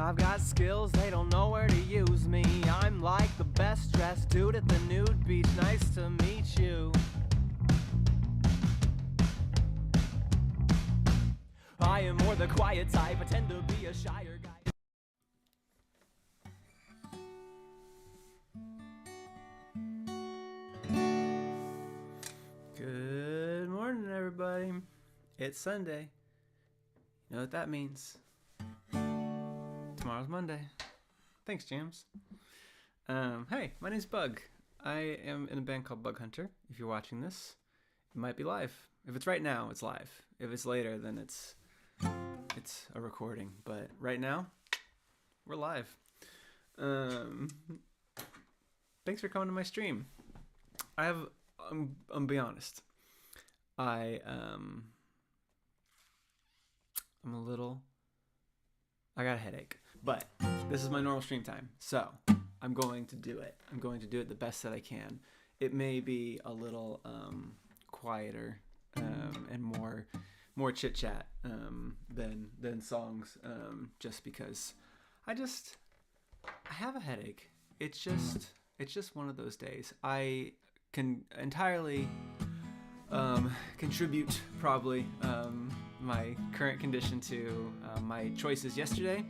I've got skills, they don't know where to use me. I'm like the best dressed dude at the nude beach. Nice to meet you. I am more the quiet type, I tend to be a shyer guy. Good morning, everybody. It's Sunday. You know what that means. Tomorrow's Monday. Thanks, James. Hey, my name's Bug. I am in a band called Bug Hunter. If you're watching this, it might be live. If it's right now, it's live. If it's later, then it's a recording. But right now, we're live. Thanks for coming to my stream. I'm be honest. I'm I got a headache, but this is my normal stream time, so I'm going to do it. I'm going to do it the best that I can. It may be a little quieter and more chit chat than songs, just because I have a headache. It's just one of those days. I can entirely contribute probably my current condition to my choices yesterday,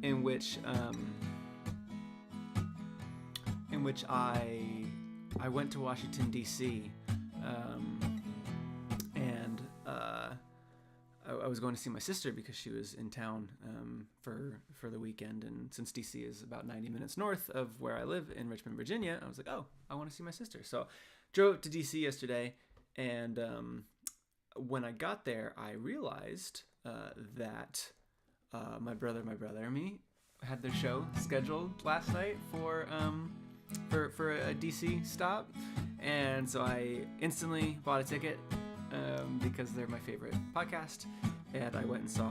in which I went to Washington D.C. and I was going to see my sister because she was in town for the weekend, and since D.C. is about 90 minutes north of where I live in Richmond, Virginia, I was like, oh, I want to see my sister. So drove to D.C. yesterday, and when I got there, I realized that my brother and me had their show scheduled last night for a DC stop, and so I instantly bought a ticket because they're my favorite podcast, and I went and saw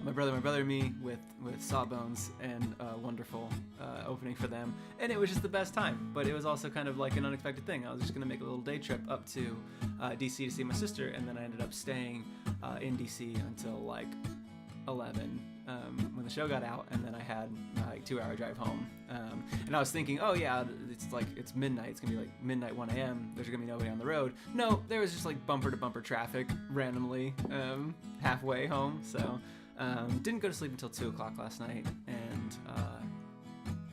my brother and me with Sawbones, and a wonderful opening for them, and it was just the best time. But it was also kind of like an unexpected thing. I was just gonna make a little day trip up to DC to see my sister, and then I ended up staying in DC until like 11 when the show got out, and then I had like 2-hour drive home. And I was thinking, oh yeah, it's midnight. It's gonna be like midnight, 1 a.m. There's gonna be nobody on the road. No, there was just like bumper to bumper traffic randomly halfway home. So didn't go to sleep until 2 o'clock last night, and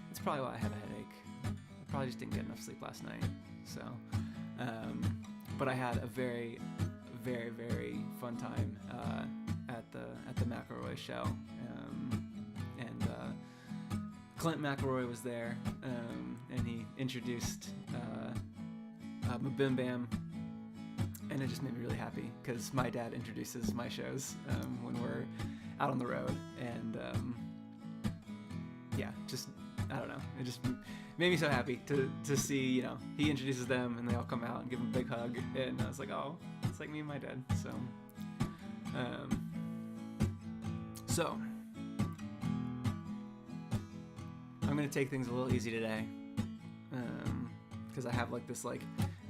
that's probably why I have a headache. I probably just didn't get enough sleep last night. So, but I had a very, very, very fun time at the McElroy show, and Clint McElroy was there, and he introduced Bim Bam, and it just made me really happy because my dad introduces my shows when we're out on the road, and I don't know, it just made me so happy to see, he introduces them and they all come out and give him a big hug, and I was like, oh, it's like me and my dad. So I'm gonna take things a little easy today, because I have like this like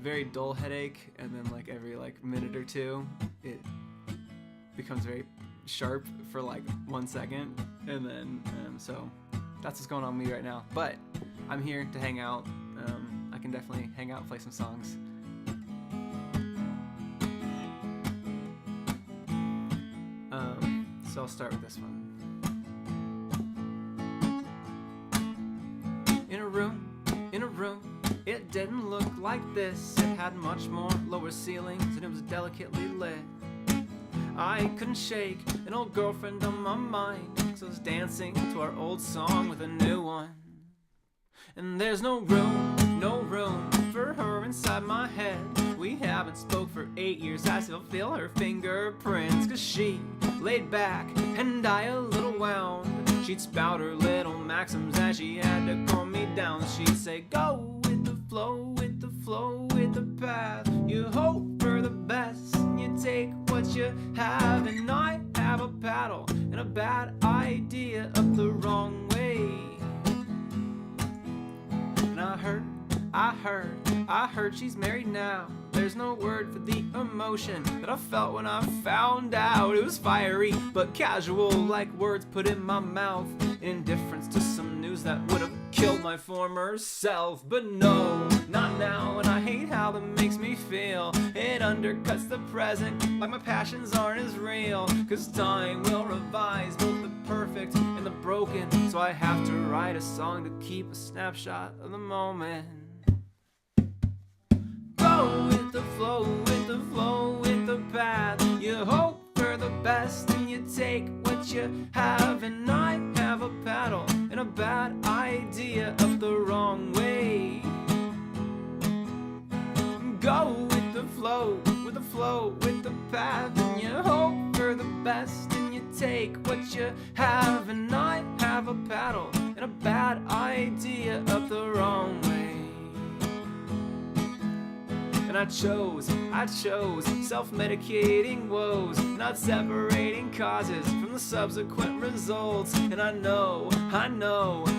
very dull headache, and then like every like minute or two it becomes very sharp for like 1 second, and then so that's what's going on with me right now. But I'm here to hang out. I can definitely hang out and play some songs. So I'll start with this one. In a room, it didn't look like this. It had much more lower ceilings, and it was delicately lit. I couldn't shake an old girlfriend on my mind, so I was dancing to our old song with a new one. And there's no room for her inside my head. We haven't spoke for 8 years, I still feel her fingerprints, 'cause she laid back and I a little wound. She'd spout her little maxims as she had to calm me down. She'd say, go with the flow, with the flow, with the path. You hope for the best, and you take what you have. And I have a paddle and a bad idea up the wrong way. And I heard I heard she's married now. There's no word for the emotion that I felt when I found out. It was fiery but casual, like words put in my mouth, in indifference to some news that would have killed my former self. But no, not now, and I hate how that makes me feel. It undercuts the present, like my passions aren't as real. Cause time will revise both the perfect and the broken, so I have to write a song to keep a snapshot of the moment. Go with the flow, with the flow, with the path. You hope for the best and you take what you have. And I have a paddle and a bad idea of the wrong way. Go with the flow, with the flow, with the path. And you hope for the best and you take what you have. And I have a paddle and a bad idea of the wrong way. And I chose self-medicating woes, not separating causes from the subsequent results. And I know,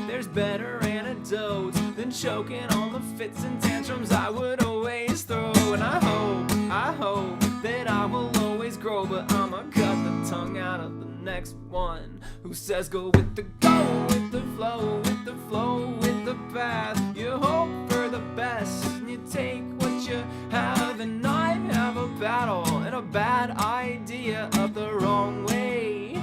there's better antidotes than choking on the fits and tantrums I would always throw. And I hope that I will always grow, but I'ma cut the tongue out of the next one who says go with the flow, with the flow, with the path. You hope for the best and you take what you have. And I have a battle and a bad idea of the wrong way.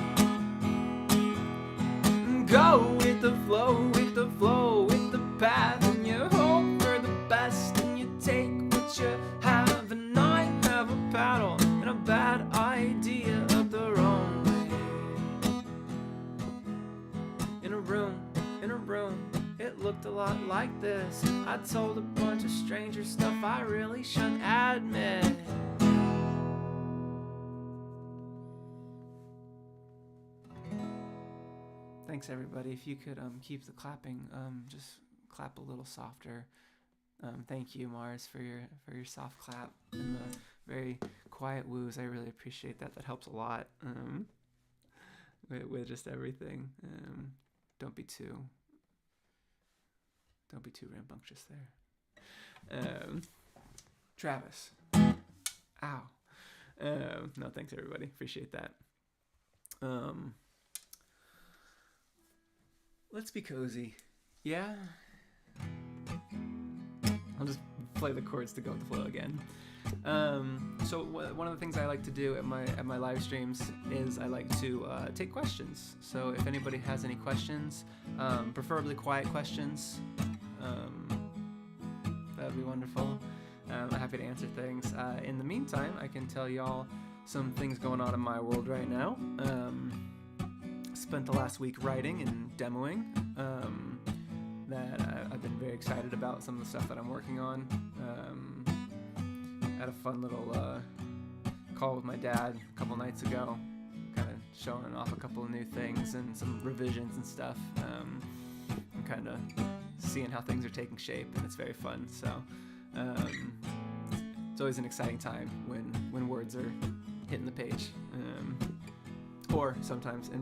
Go with the flow, with the flow, with the path. And you hope for the best and you take what you have. And I have a battle and a bad idea of the wrong way. In a room, it looked a lot like this. I told a bunch of strangers stuff I really shouldn't admit. Thanks everybody. If you could keep the clapping, just clap a little softer. Thank you, Mars, for your soft clap and the very quiet woos. I really appreciate that. That helps a lot with just everything. Don't be too rambunctious there. Travis. Ow. No, thanks everybody. Appreciate that. Let's be cozy. Yeah? I'll just play the chords to go with the flow again. So one of the things I like to do at my live streams is I like to take questions. So if anybody has any questions, preferably quiet questions, that'd be wonderful. I'm happy to answer things. In the meantime, I can tell y'all some things going on in my world right now. Spent the last week writing and demoing. That I've been very excited about some of the stuff that I'm working on. Had a fun little call with my dad a couple nights ago, kind of showing off a couple of new things and some revisions and stuff. I'm kind of seeing how things are taking shape, and it's very fun. So it's always an exciting time when words are hitting the page, or sometimes in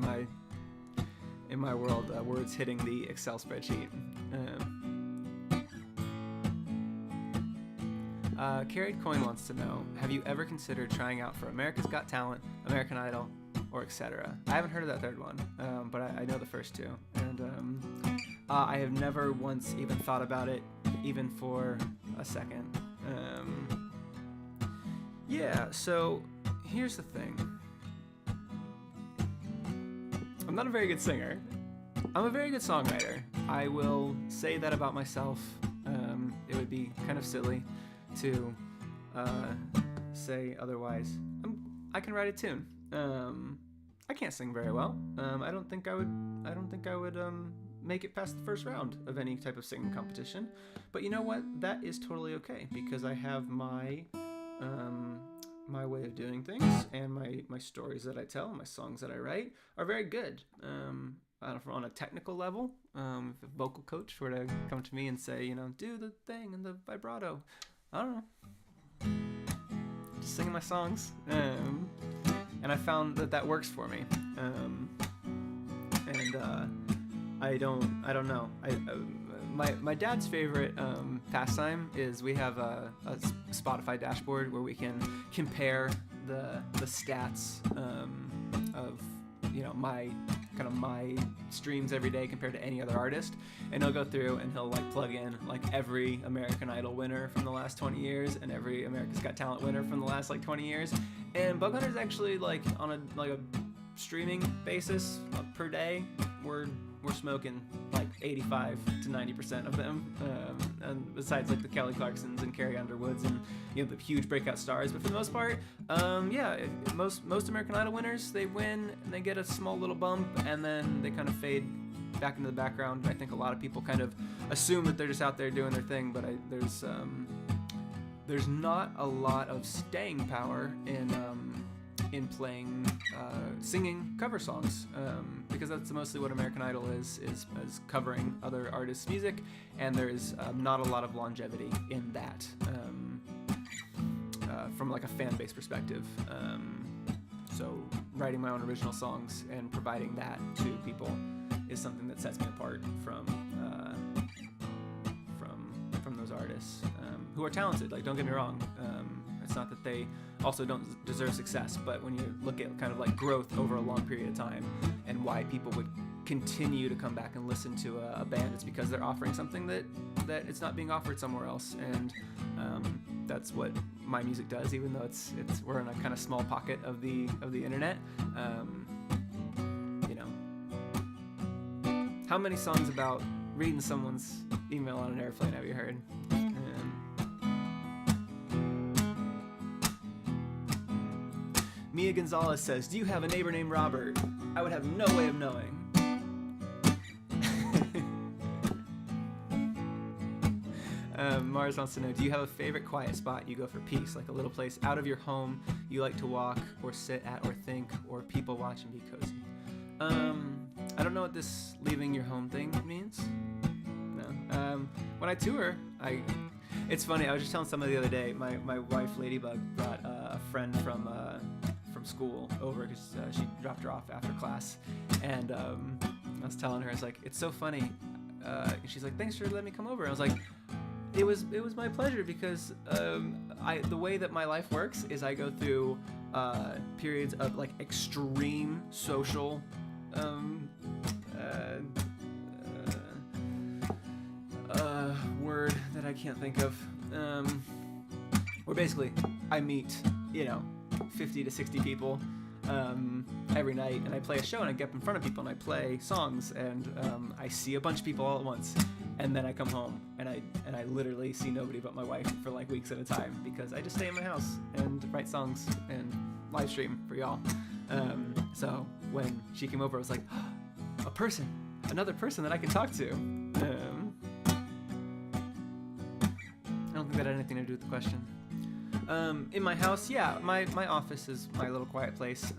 my world, words hitting the Excel spreadsheet. Carried Coin wants to know, have you ever considered trying out for America's Got Talent, American Idol, or etc.? I haven't heard of that third one, but I know the first two. And I have never once even thought about it, even for a second. Yeah, so here's the thing. I'm not a very good singer. I'm a very good songwriter. I will say that about myself. It would be kind of silly to say otherwise. I can write a tune. I can't sing very well. I don't think I would make it past the first round of any type of singing competition. But you know what? That is totally okay, because I have my way of doing things, and my stories that I tell, my songs that I write are very good. On a technical level, if a vocal coach were to come to me and say, do the thing and the vibrato, I don't know, just singing my songs, and I found that works for me, and I don't know. my dad's favorite pastime is we have a Spotify dashboard where we can compare the stats of my streams every day compared to any other artist, and he'll go through and he'll like plug in like every American Idol winner from the last 20 years and every America's Got Talent winner from the last like 20 years. And Bug Hunter's actually like on a streaming basis per day, we're smoking like 85 to 90% of them, and besides like the Kelly Clarksons and Carrie Underwoods and the huge breakout stars. But for the most part, most American Idol winners, they win and they get a small little bump and then they kind of fade back into the background. I think a lot of people kind of assume that they're just out there doing their thing, but there's not a lot of staying power in playing singing cover songs, because that's mostly what American Idol is covering other artists' music, and there's not a lot of longevity in that from like a fan base perspective. So writing my own original songs and providing that to people is something that sets me apart from those artists who are talented. Like, don't get me wrong. It's not that they also don't deserve success, but when you look at kind of like growth over a long period of time and why people would continue to come back and listen to a band, it's because they're offering something that it's not being offered somewhere else. And that's what my music does, even though we're in a kind of small pocket of the internet. How many songs about reading someone's email on an airplane have you heard? Mia Gonzalez says, do you have a neighbor named Robert? I would have no way of knowing. Mars wants to know, do you have a favorite quiet spot you go for peace, like a little place out of your home you like to walk or sit at or think or people watch and be cozy? I don't know what this leaving your home thing means. No. When I tour, it's funny, I was just telling somebody the other day, my wife Ladybug brought a friend from school over because she dropped her off after class, and I was telling her, I was like, it's so funny, and she's like, thanks for letting me come over. I was like, it was my pleasure, because the way that my life works is I go through periods of like extreme social word that I can't think of, where basically I meet 50 to 60 people every night, and I play a show and I get up in front of people and I play songs, and I see a bunch of people all at once, and then I come home and I literally see nobody but my wife for like weeks at a time, because I just stay in my house and write songs and live stream for y'all. So when she came over, I was like, another person that I can talk to. I don't think that had anything to do with the question. In my house, yeah, my office is my little quiet place.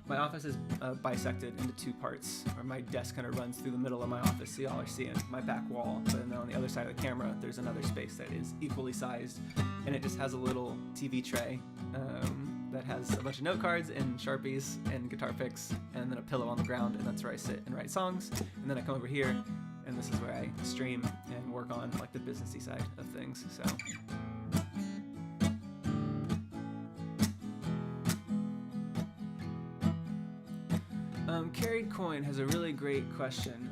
My office is bisected into two parts, or my desk kind of runs through the middle of my office, so y'all are seeing my back wall, but then on the other side of the camera, there's another space that is equally sized, and it just has a little TV tray that has a bunch of note cards and Sharpies and guitar picks, and then a pillow on the ground, and that's where I sit and write songs. And then I come over here, and this is where I stream and work on like the businessy side of things. So. Carried Coin has a really great question,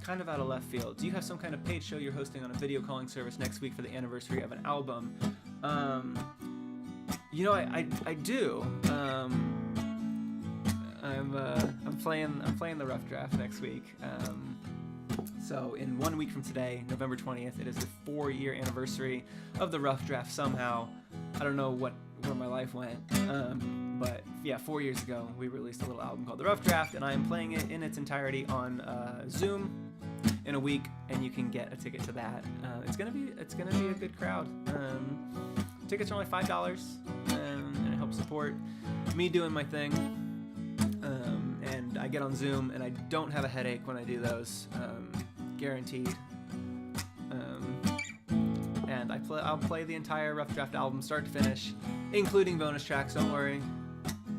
kind of out of left field. Do you have some kind of paid show you're hosting on a video calling service next week for the anniversary of an album? I do. I'm playing the Rough Draft next week. So in 1 week from today, November 20th, it is the 4-year anniversary of the Rough Draft. Somehow, I don't know where my life went. But yeah, 4 years ago, we released a little album called The Rough Draft, and I am playing it in its entirety on Zoom in a week, and you can get a ticket to that. It's gonna be a good crowd. Tickets are only $5, and it helps support me doing my thing. And I get on Zoom, and I don't have a headache when I do those, guaranteed. And I'll play the entire Rough Draft album, start to finish, including bonus tracks. Don't worry,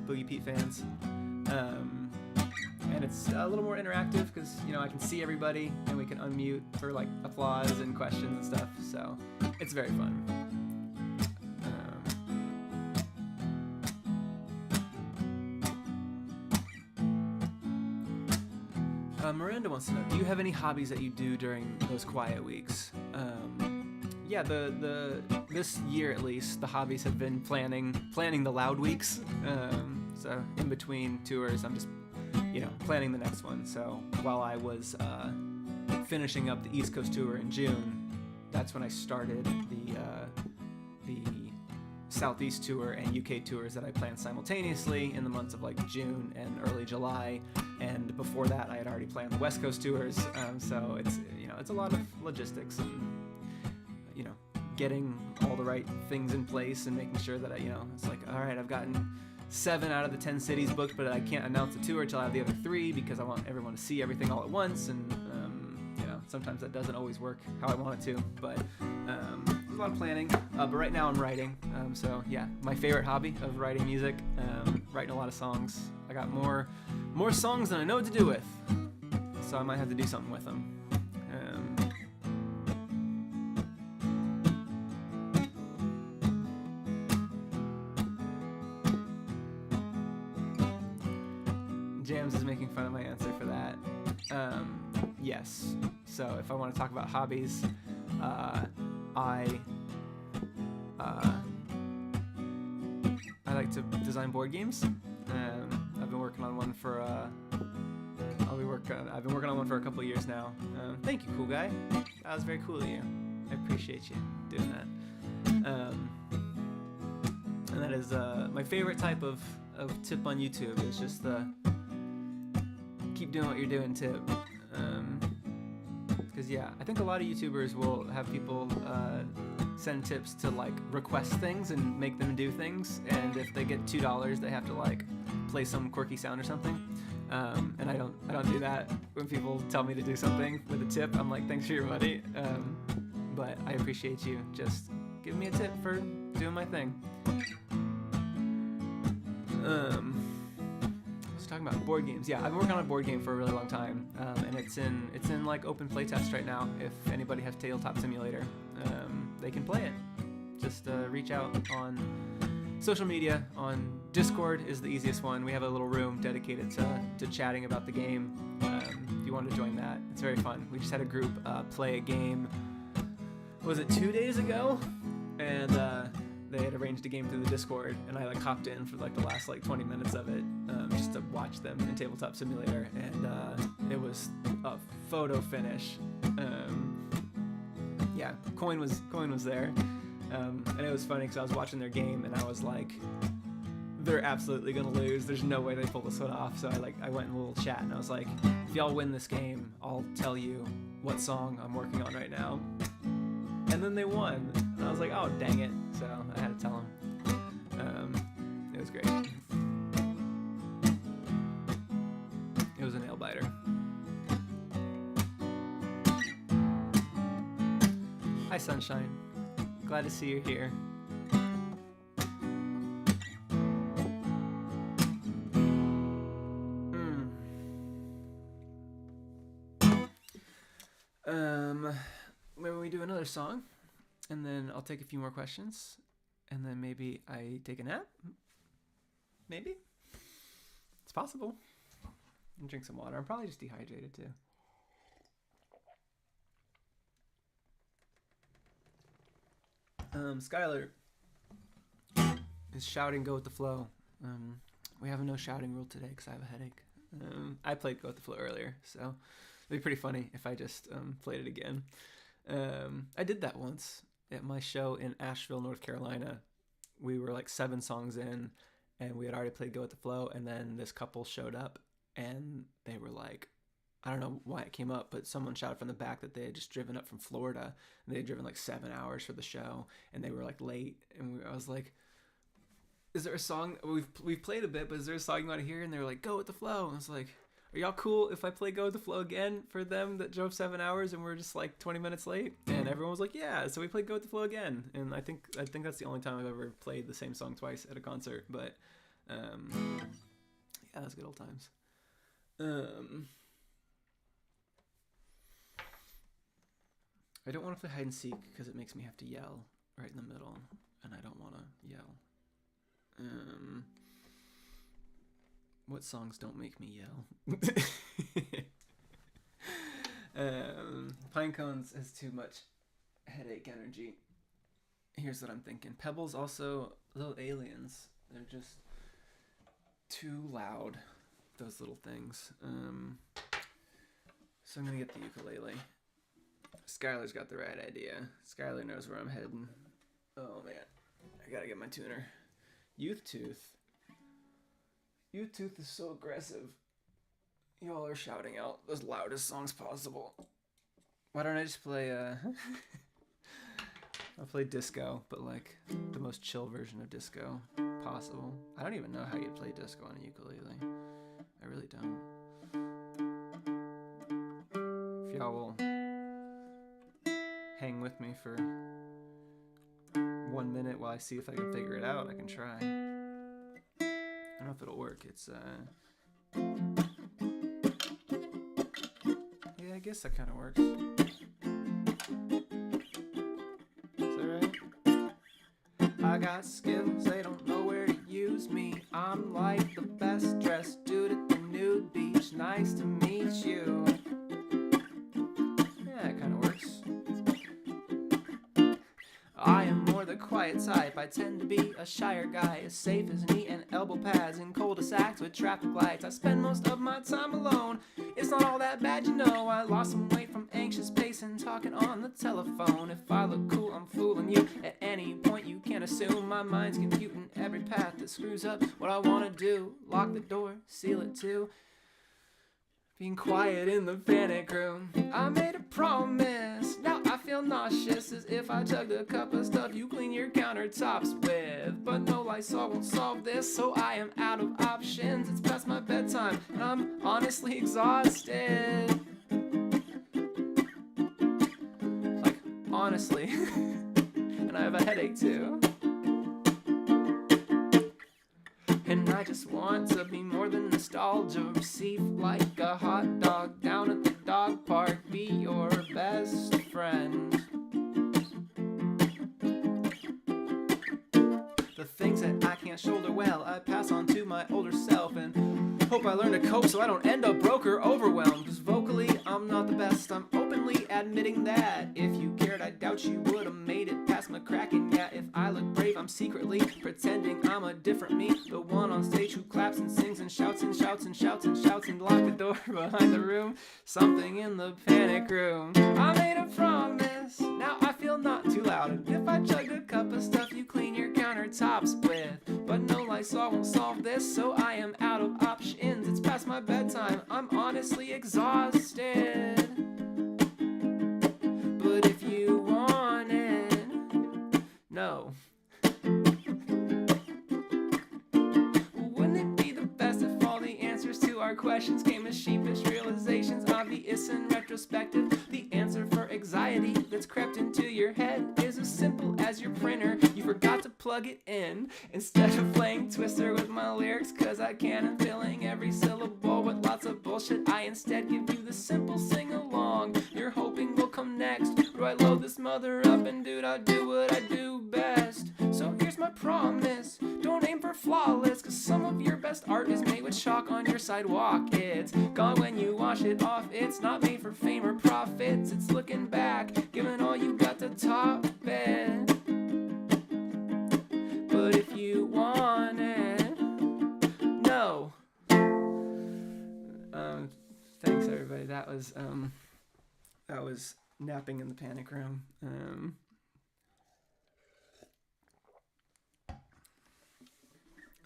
Boogie Pete fans. And it's a little more interactive because, you know, I can see everybody and we can unmute for like applause and questions and stuff. So it's very fun. Miranda wants to know, do you have any hobbies that you do during those quiet weeks? Yeah, this year at least, the hobbies have been planning the loud weeks. So in between tours, I'm just, you know, planning the next one. So while I was finishing up the East Coast tour in June, that's when I started the Southeast tour and UK tours that I planned simultaneously in the months of like June and early July. And before that, I had already planned the West Coast tours. So it's, you know, it's a lot of logistics and, you know, getting all the right things in place and making sure that I, you know, it's like, all right, I've gotten 7 out of the 10 cities booked, but I can't announce the tour until I have the other 3 because I want everyone to see everything all at once. And, you know, sometimes that doesn't always work how I want it to, but there's a lot of planning. But right now I'm writing. So yeah, my favorite hobby of writing music, writing a lot of songs. I got more songs than I know what to do with, so I might have to do something with them. Jams is making fun of my answer for that. Yes. So if I want to talk about hobbies, I like to design board games. I've been working on one for I've been working on one for a couple of years now. Thank you, cool guy. That was very cool of you. I appreciate you doing that. And that is my favorite type of tip on YouTube is just the keep doing what you're doing tip. Because yeah, I think a lot of YouTubers will have people send tips to like request things and make them do things, and if they get $2, they have to like play some quirky sound or something. And I don't do that. When people tell me to do something with a tip, I'm like, thanks for your money. But I appreciate you just giving me a tip for doing my thing. Talking about board games. Yeah, I've been working on a board game for a really long time, and it's in like open playtest right now. If anybody has Tabletop Simulator, they can play it. Just reach out on social media. On Discord is the easiest one. We have a little room dedicated to chatting about the game. If you want to join that, it's very fun. We just had a group play a game. Was it 2 days ago? And they had arranged a game through the Discord, and I like hopped in for like the last like 20 minutes of it, just to watch them in Tabletop Simulator, and it was a photo finish. Yeah, Coin was there, and it was funny because I was watching their game, and I was like, they're absolutely gonna lose. There's no way they pull this one off. So I went in a little chat, and I was like, if y'all win this game, I'll tell you what song I'm working on right now. And then they won. And I was like, oh, dang it. So I had to tell them. It was great. It was a nail biter. Hi, Sunshine. Glad to see you here. Maybe we do another song, and then I'll take a few more questions, and then maybe I take a nap. Maybe. It's possible. And drink some water. I'm probably just dehydrated too. Skylar is shouting Go With The Flow. We have a no shouting rule today because I have a headache. I played Go With The Flow earlier, so it'd be pretty funny if I just played it again. I did that once at my show in Asheville, North Carolina. We were like 7 songs in, and we had already played Go With The Flow, and then this couple showed up, and they were like, I don't know why it came up, but someone shouted from the back that they had just driven up from Florida, and they had driven like 7 hours for the show, and they were like late, and I was like, is there a song, we've played a bit, but is there a song you want to hear? And they were like, Go With The Flow. And I was like, are y'all cool if I play Go With The Flow again for them that drove 7 hours and we're just like 20 minutes late? And everyone was like, yeah. So we played Go With The Flow again. And I think that's the only time I've ever played the same song twice at a concert. But yeah, that was good old times. Um, I don't want to play hide and seek because it makes me have to yell right in the middle, and I don't want to yell. What songs don't make me yell? Pine cones has too much headache energy. Here's what I'm thinking. Pebbles also, little aliens. They're just too loud, those little things. So I'm gonna get the ukulele. Skylar's got the right idea. Skylar knows where I'm heading. Oh man, I gotta get my tuner. Youth Tooth. Youth Tooth is so aggressive. Y'all are shouting out the loudest songs possible. Why don't I just play I'll play disco, but like the most chill version of disco possible. I don't even know how you'd play disco on a ukulele. I really don't. If y'all will hang with me for 1 minute while I see if I can figure it out, I can try. I don't know if it'll work. It's yeah, I guess that kind of works. Is that right? I got skills, they don't know where to use me. I'm like the best dressed dude at the nude beach. Nice to meet you. Yeah, it kind of works. I am more the quiet type. I tend to be a shyer guy, as safe as knee and elbow pads in cul-de-sacs with traffic lights. I spend most of my time alone. It's not all that bad, you know. I lost some weight from anxious pacing, talking on the telephone. If I look cool, I'm fooling you. At any point, you can't assume my mind's computing every path that screws up what I want to do. Lock the door, seal it too. Being quiet in the panic room. I made a promise. Now I feel nauseous, as if I chugged a cup of stuff you clean your countertops with. But no Lysol won't solve this, so I am out of options. It's past my bedtime, and I'm honestly exhausted. Like, honestly. And I have a headache too. And I just want to be more than nostalgia. Receive like a hot dog down at the dog park. Be your best friend. The things that I can't shoulder well, I pass on to my older self. And hope I learn to cope so I don't end up broke or overwhelmed. Cause vocally, I'm not the best. I'm openly admitting that. If you cared, I doubt you would have made it past my cracking. Yeah, if I look brave, I'm secretly pretending I'm a different me. The one on stage who claps and sings and shouts and shouts and shouts and shouts and lock the door behind the room. Something in the panic room. I made a promise. Now I feel not too loud. And if I chug a cup of stuff you clean your countertops with. But no Lysol won't solve this, so I am out of options. It's past my bedtime. I'm honestly exhausted. But if you want it, no. Wouldn't it be the best if all the answers to our questions came as sheepish realizations, obvious and retrospective? The answer for anxiety that's crept into your head is as simple as your printer. You forgot to plug it in. Instead of playing Twister with my lyrics, cause I can, and filling every syllable with lots of bullshit, I instead give you the simple sing-along you're hoping will come next. Do I load this mother up, and dude, I do what I do best. So here's my promise. Don't aim for flawless, cause some of your best art is made with chalk on your sidewalk. It's gone when you wash it off. It's not made for fame or profits. It's looking back, giving all you got to top it. But if you want it, no. Thanks everybody. That was napping in the panic room.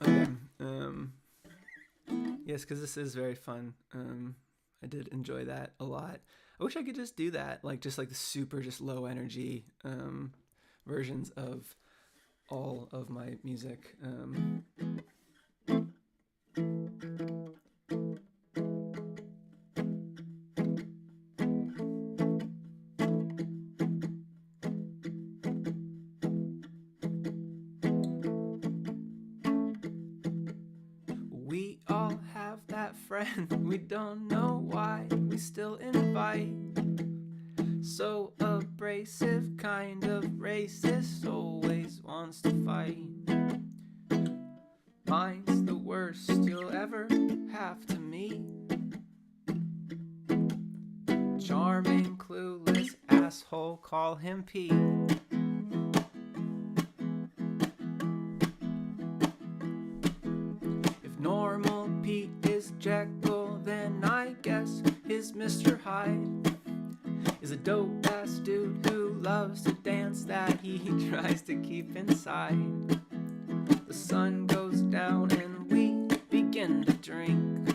Okay. Yes, because this is very fun. I did enjoy that a lot. I wish I could just do that, like just like the super just low energy versions of all of my music. We all have that friend friend. We don't know why we still invite. So abrasive, kind of racist, always wants to fight. Mine's the worst you'll ever have to meet. Charming, clueless asshole, call him Pete. If normal Pete is Jekyll, then I guess his Mr. Hyde is a dope ass dude who loves to dance that he tries to keep inside. The sun goes down and we begin to drink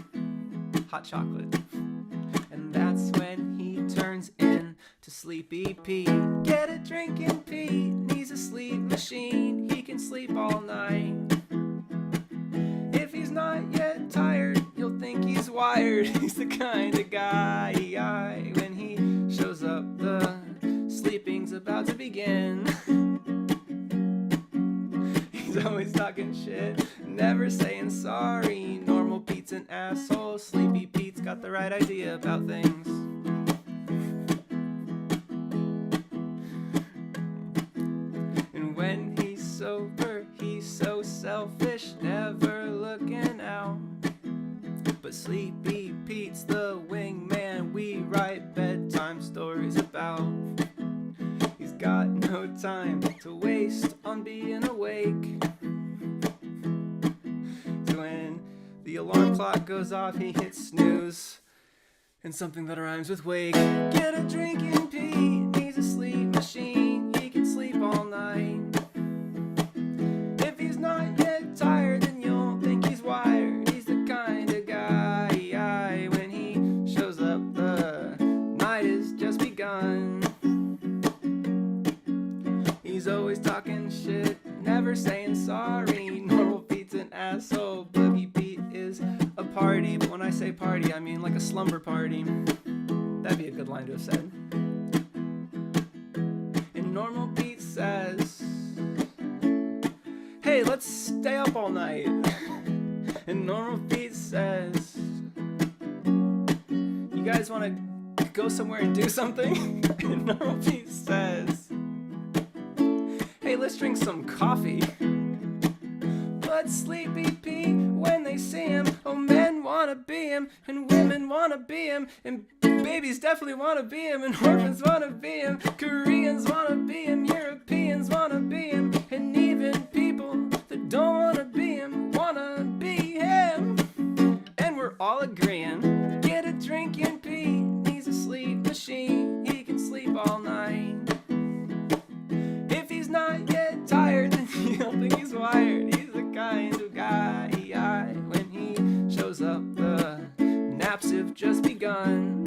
hot chocolate. And that's when he turns in to Sleepy Pete. Get a drinking Pete, he's a sleep machine. He can sleep all night. If he's not yet tired, you'll think he's wired. He's the kind of guy, when he shows up, the sleeping's about to begin. He's always talking shit, never saying sorry. Normal Pete's an asshole, Sleepy Pete's got the right idea about things. And when he's sober, he's so selfish, never looking out. But Sleepy Pete's the wingman we write bedtime stories about. He's got no time to waste on being awake. So when the alarm clock goes off, he hits snooze and something that rhymes with wake. Get a drinking Pete, he's a sleep machine. He can sleep all night. If he's not yet tired, then you'll think he's wired. He's the kind of guy, when he shows up, the night has just begun. He's always talking shit, never saying sorry. Normal Pete's an asshole, Boogie Pete is a party. But when I say party, I mean like a slumber party. That'd be a good line to have said. And Normal Pete says, hey, let's stay up all night. And Normal Pete says, you guys want to go somewhere and do something? And Normal Pete says, hey, let's drink some coffee. But Sleepy Pete, when they see him, oh, men wanna be him, and women wanna be him, and babies definitely wanna be him, and orphans wanna be him, Koreans wanna be him, Europeans wanna be him, and even people that don't wanna be him, and we're all agreeing. Get a drinking Pete, he's a sleep machine, he can sleep all night. If he's not yet tired, then you don't think he's wired. He's the kind of guy, when he shows up, the naps have just begun.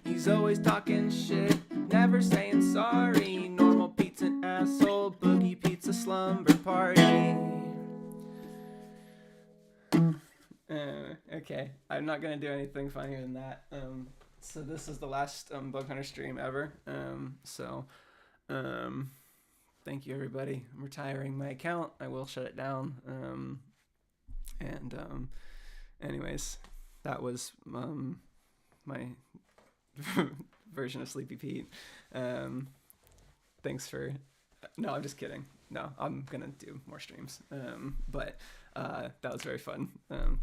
He's always talking shit, never saying sorry. Normal Pete's an asshole, Boogie Pete's a slumber party. Okay, I'm not gonna do anything funnier than that. So this is the last Bug Hunter stream ever. Thank you everybody. I'm retiring my account. I will shut it down. Anyways, that was my version of Sleepy Pete. Thanks for. No, I'm just kidding. No, I'm gonna do more streams. But that was very fun.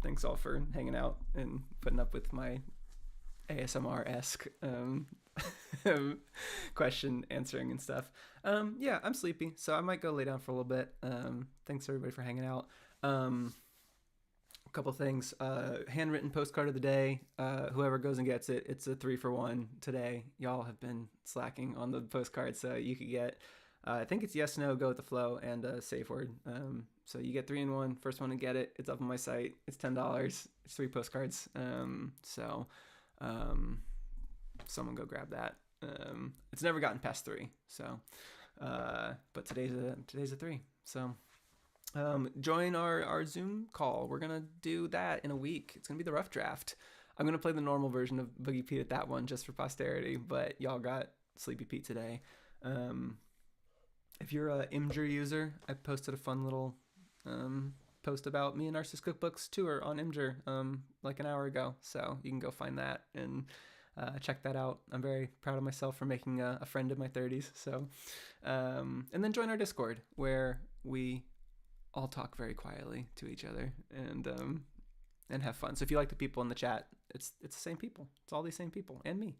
Thanks all for hanging out and putting up with my ASMR-esque question answering and stuff. Yeah, I'm sleepy, so I might go lay down for a little bit. Thanks everybody for hanging out. A couple things. Handwritten postcard of the day. Whoever goes and gets it, it's a 3-for-1 today. Y'all have been slacking on the postcard, so you could get I think it's yes, no, go with the flow, and a safe word. So you get 3-in-1. First one to get it. It's up on my site. It's $10. It's 3 postcards. Someone go grab that. It's never gotten past 3. So, but today's a 3. So, join our Zoom call. We're gonna do that in a week. It's gonna be the rough draft. I'm gonna play the normal version of Boogie Pete at that one just for posterity. But y'all got Sleepy Pete today. If you're a Imgur user, I posted a fun little post about me and Narcissus Cookbook's tour on Imgur like an hour ago, so you can go find that and check that out. I'm very proud of myself for making a friend in my 30s. So, and then join our Discord where we all talk very quietly to each other and have fun. So if you like the people in the chat, it's the same people. It's all these same people and me.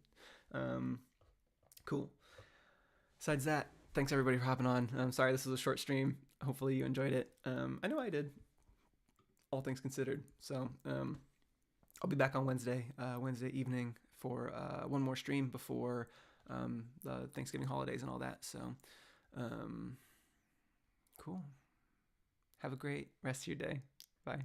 Cool. Besides that, thanks everybody for hopping on. I'm sorry this was a short stream. Hopefully you enjoyed it. I know I did, all things considered. So I'll be back on Wednesday evening for one more stream before the Thanksgiving holidays and all that. So cool. Have a great rest of your day. Bye.